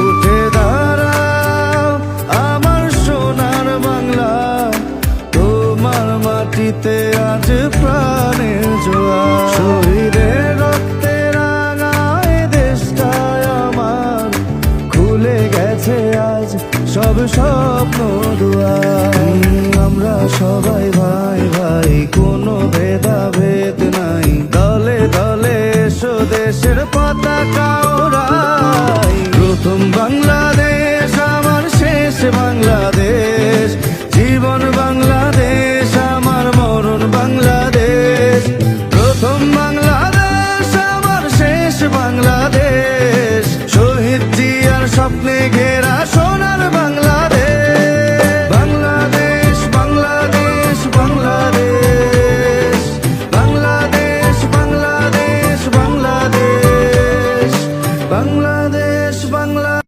উঠে দাঁড়াও আমার সোনার বাংলা, তোমার মাটিতে আজ প্রাণের জোয়ার। শহীদের রক্তে রাঙায় দেশটায় আমার, খুলে গেছে আজ সব স্বপ্ন দুয়ার। আমরা সবাই ভাই ভাই, কোনো ভেদাভেদ নাই, দলে দলে এসো দেশের পতাকা ওড়াই। প্রথম বাংলাদেশ আমার শেষ বাংলাদেশ, জীবন বাংলাদেশ আমার মরণ বাংলাদেশ। প্রথম বাংলাদেশ আমার শেষ বাংলাদেশ, শহীদ জিয়ার স্বপ্নে ঘেরা